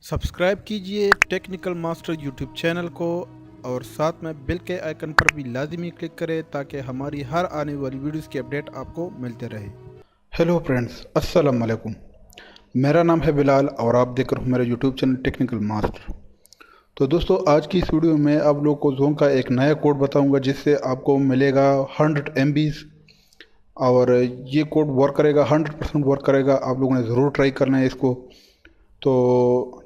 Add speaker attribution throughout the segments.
Speaker 1: Subscribe कीजिए technical master YouTube channel को और साथ में बेल के आइकन पर भी लाजमी क्लिक करें ताकि हमारी हर आने वाली वीडियोस की अपडेट आपको मिलते रहे। हेलो फ्रेंड्स, अस्सलाम वालेकुम। मेरा नाम है बिलाल और आप देख रहे हो मेरा यूट्यूब चैनल टेक्निकल मास्टर। तो दोस्तों, आज की इस वीडियो में आप लोगों को जोन का एक नया कोड बताऊंगा जिससे आपको मिलेगा 100 MBs और ये कोड वर्क करेगा, 100% वर्क करेगा। आप लोगों ने ज़रूर ट्राई करना है इसको। तो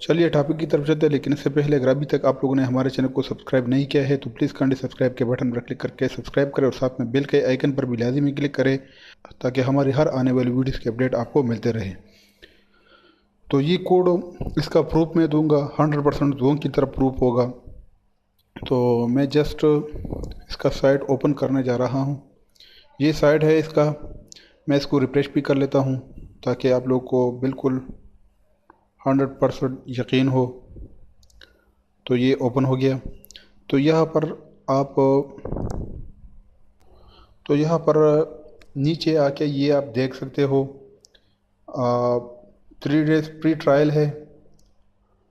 Speaker 1: चलिए टॉपिक की तरफ चलते हैं, लेकिन इससे पहले अगर अभी तक आप लोगों ने हमारे चैनल को सब्सक्राइब नहीं किया है तो प्लीज़ काइंडली सब्सक्राइब के बटन पर क्लिक करके सब्सक्राइब करें और साथ में बेल के आइकन पर भी लाजमी क्लिक करें ताकि हमारी हर आने वाली वीडियोस की अपडेट आपको मिलते रहे। तो ये कोड इसका प्रूफ मैं दूंगा, 100% जोन की तरफ प्रूफ होगा। तो मैं जस्ट इसका साइट ओपन करने जा रहा हूँ। ये साइट है इसका। मैं इसको रिफ्रेश भी कर लेता हूँ ताकि आप लोग को बिल्कुल 100% यकीन हो। तो ये ओपन हो गया। तो यहाँ पर आप नीचे आके ये आप देख सकते हो 3 डेज प्री ट्रायल है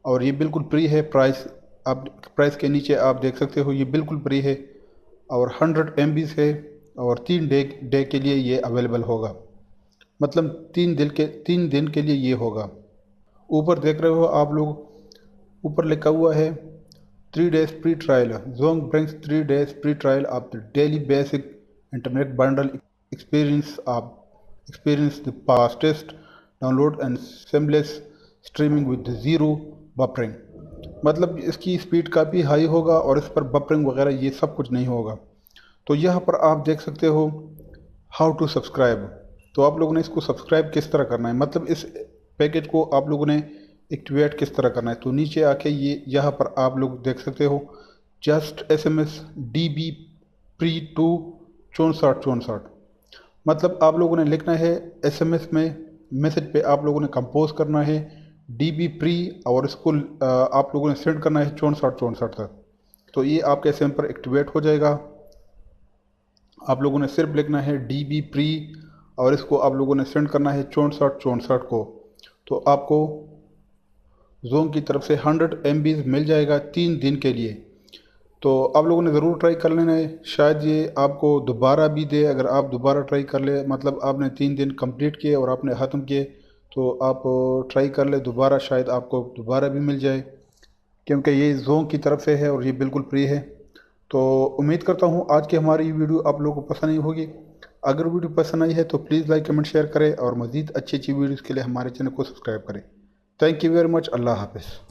Speaker 1: और ये बिल्कुल फ्री है। प्राइस के नीचे आप देख सकते हो ये बिल्कुल फ्री है और 100 MBs है और 3 डे के लिए ये अवेलेबल होगा। मतलब 3 दिन के लिए ये होगा। ऊपर देख रहे हो आप लोग, ऊपर लिखा हुआ है 3 days free trial. Zong brings 3 days free trial of the daily basic internet bundle. Experience the fastest download and seamless streaming with zero buffering. मतलब इसकी स्पीड काफ़ी हाई होगा और इस पर बफरिंग वगैरह ये सब कुछ नहीं होगा। तो यहाँ पर आप देख सकते हो हाउ टू सब्सक्राइब। तो आप लोगों ने इसको सब्सक्राइब किस तरह करना है, मतलब इस पैकेज को आप लोगों ने एक्टिवेट किस तरह करना है। तो नीचे आके ये यहाँ पर आप लोग देख सकते हो जस्ट SMS DB प्री टू 6464। मतलब आप लोगों ने लिखना है SMS में, मैसेज पे आप लोगों ने कंपोज करना है DB प्री और इसको आप लोगों ने सेंड करना है 6464 तक। तो ये आपके SM पर एक्टिवेट हो जाएगा। आप लोगों ने सिर्फ लिखना है DB प्री और इसको आप लोगों ने सेंड करना है 6464 को। तो आपको जोन की तरफ से 100 MBs मिल जाएगा 3 दिन के लिए। तो आप लोगों ने ज़रूर ट्राई कर लेना है, शायद ये आपको दोबारा भी दे। अगर आप दोबारा ट्राई कर ले, मतलब आपने 3 दिन कंप्लीट किए और आपने ख़त्म किए, तो आप ट्राई कर ले दोबारा, शायद आपको दोबारा भी मिल जाए, क्योंकि ये जोन की तरफ से है और ये बिल्कुल फ्री है। तो उम्मीद करता हूँ आज की हमारी वीडियो आप लोगों को पसंद आई होगी। अगर वीडियो पसंद आई है तो प्लीज़ लाइक कमेंट शेयर करें और मज़ीद अच्छी वीडियोज़ के लिए हमारे चैनल को सब्सक्राइब करें। Thank you very much. Allah हाफ़िज़।